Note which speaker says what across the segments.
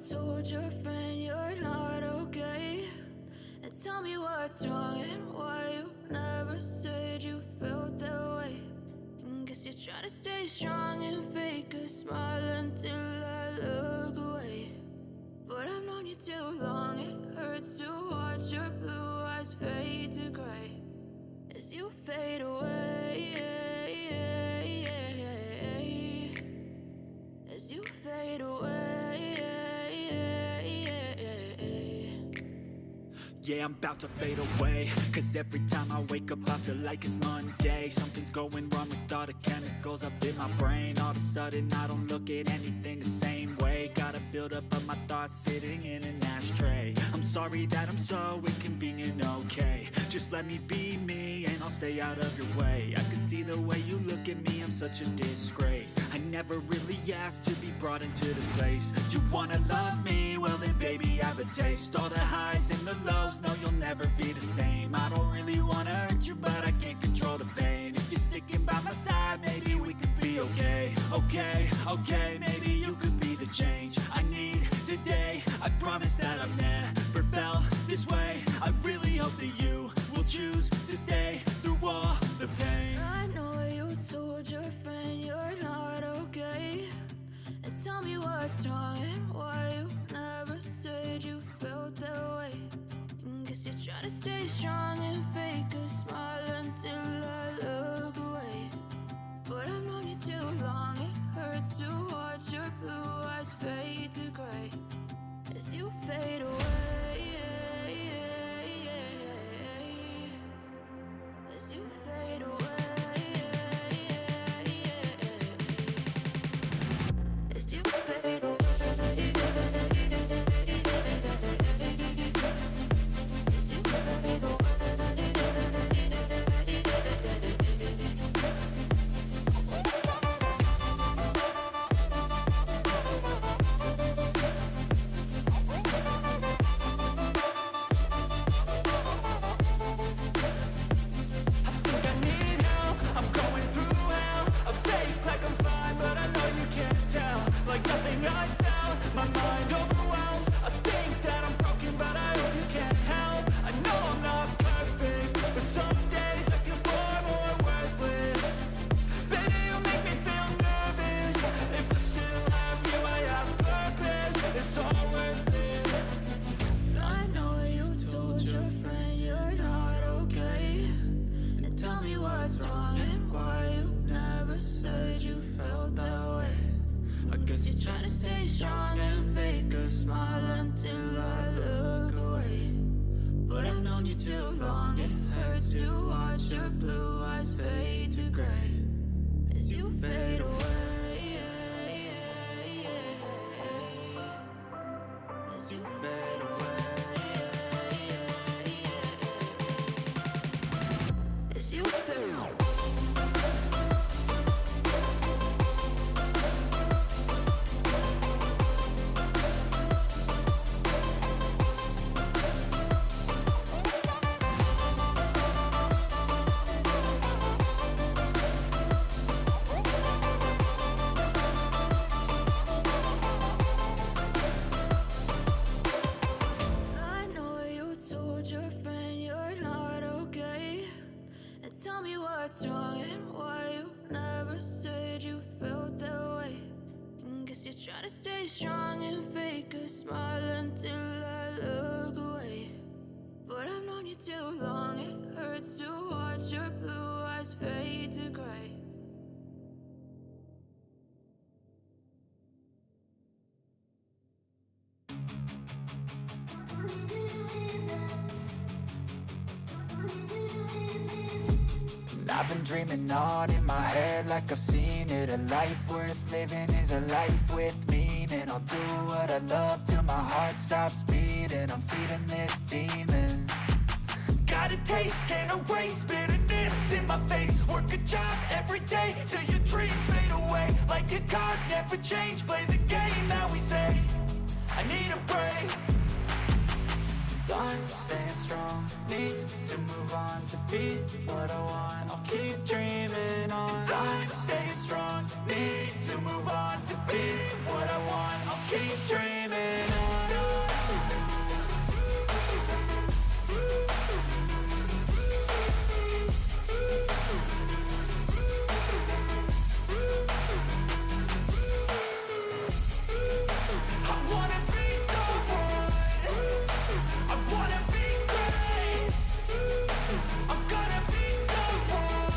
Speaker 1: told your friend you're not okay? And tell me what's wrong and why you never said you felt that way. And guess you're trying to stay strong and fake a smile until I look away. But I've known you too long, it hurts to watch your blue eyes fade to gray as you fade away, as you fade away.
Speaker 2: Yeah, I'm about to fade away, cause every time I wake up I feel like it's Monday. Something's going wrong with all the chemicals up in my brain. All of a sudden I don't look at anything the same way. Got a buildup of my thoughts sitting in an ashtray. I'm sorry that I'm so inconvenient, okay? Just let me be me and I'll stay out of your way. I can see the way you look at me, I'm such a disgrace. I never really asked to be brought into this place. You wanna love me? Well then baby I have a taste. All the highs and the lows, no you'll never be the same. I don't really wanna hurt you but I can't control the pain. If you're sticking by my side maybe we could be okay. Okay, maybe you could be the change I need today. I promise that I've never felt this way. I really hope that you will choose to stay through all the pain.
Speaker 1: I know you told your friend you're not okay. And tell me what's wrong and why you never said you felt that way. And guess you're trying to stay strong and fake a smile until I look away. But I've known you too long, it hurts to watch your blue eyes fade to gray as you fade away, as you fade away, as you fade away.
Speaker 2: Like nothing I felt, my mind overwhelms. I think that I'm broken, but I hope you can't help. I know I'm not perfect, but some days I feel far more worthless. Baby, you make me feel nervous. If I still have you, I have purpose. It's all worth it.
Speaker 1: I know you told your friend you're not okay. And tell me what's wrong and why you never said you felt that way. I guess you're trying to stay strong and fake a smile until I look away. But I've known you too long, it hurts to watch your blue eyes fade to gray as you fade away, as you fade away, as you fade away. Tell me what's wrong and why you never said you felt that way. And guess you're trying to stay strong and fake a smile until I look away. But I've known you too long, it hurts to watch your blue eyes fade to gray.
Speaker 2: I've been dreaming on in my head like I've seen it. A life worth living is a life with meaning. I'll do what I love till my heart stops beating. I'm feeding this demon. Got a taste, can't erase bitterness in my face. Work a job every day till your dreams fade away. Like a card, never change, play the game that we say. I need a break. I'm staying strong, need to move on to be what I want. I'll keep dreaming on. I'm staying strong, need to move on to be what I want. I'll keep dreaming on.
Speaker 1: I wanna be someone, I wanna be great, I'm gonna be someone,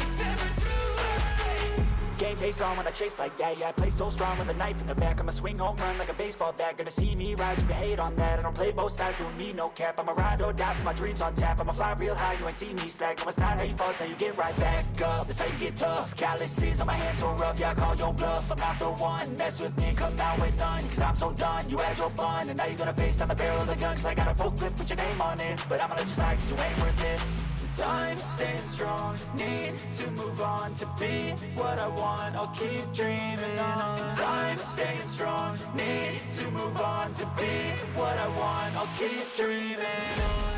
Speaker 1: it's never too late.
Speaker 2: Game face on when I chase like that. Yeah, I play so strong with a knife in the back. I'ma swing home run like a baseball bat. Gonna see me rise, you can hate on that. I don't play both sides, doing me no cap. I'ma ride or die for my dreams on tap. I'ma fly real high, you ain't see me slack. No, it's not how you fall, it's how you get right back up. That's how you get tough. Calluses on my hands so rough, yeah, I call your bluff. I'm not the one, mess with me and come out with none. Cause I'm so done, you had your fun. And now you're gonna face down the barrel of the gun. Cause I got a full clip with your name on it. But I'ma let you slide cause you ain't worth it.
Speaker 1: Time staying strong, need to move on to be what I want, I'll keep dreaming on. Time staying strong, need to move on to be what I want, I'll keep dreaming on.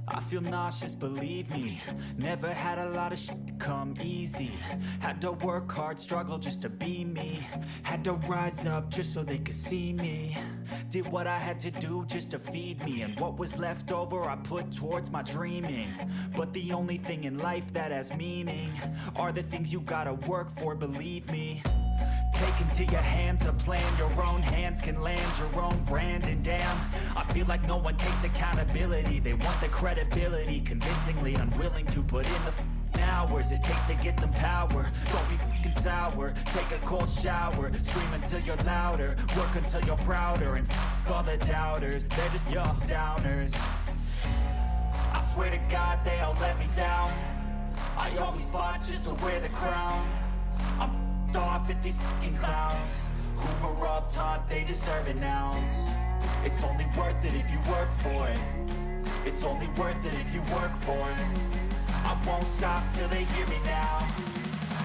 Speaker 2: I feel nauseous, believe me. Never had a lot of shit come easy. Had to work hard, struggle just to be me. Had to rise up just so they could see me. Did what I had to do just to feed me. And what was left over I put towards my dreaming. But the only thing in life that has meaning are the things you gotta work for, believe me. Take into your hands a plan. Your own hands can land your own brand. And damn, I feel like no one takes accountability. They want the credibility, convincingly unwilling to put in the hours it takes to get some power. Don't be f***ing sour. Take a cold shower. Scream until you're louder. Work until you're prouder. And f*** all the doubters, they're just your downers. I swear to God they all let me down. I always fought just to wear the crown. I'm off at these fucking clowns who were all taught they deserve an ounce. It's only worth it if you work for it. It's only worth it if you work for it. I won't stop till they hear me now.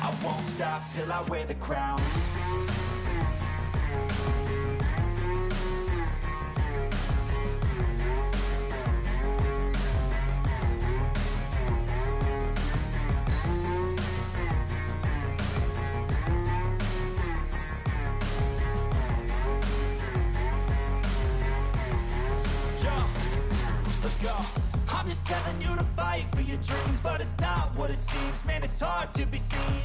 Speaker 2: I won't stop till I wear the crown. I'm just telling you to fight for your dreams, but it's not what it seems. Man, it's hard to be seen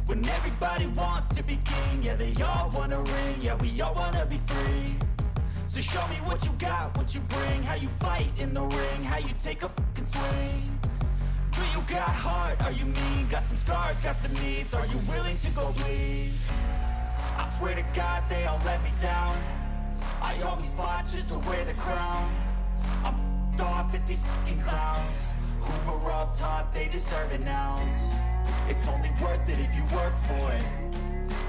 Speaker 2: when everybody wants to be king. Yeah, they all wanna ring, yeah, we all wanna be free. So show me what you got, what you bring, how you fight in the ring, how you take a fucking swing. Do you got heart, are you mean? Got some scars, got some needs, are you willing to go bleed? I swear to God they all let me down. I always fought just to wear the crown. I'm off at these fucking clowns who were all taught they deserve an ounce. It's only worth it if you work for it.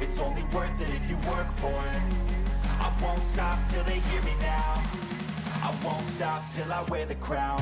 Speaker 2: It's only worth it if you work for it. I won't stop till they hear me now. I won't stop till I wear the crown.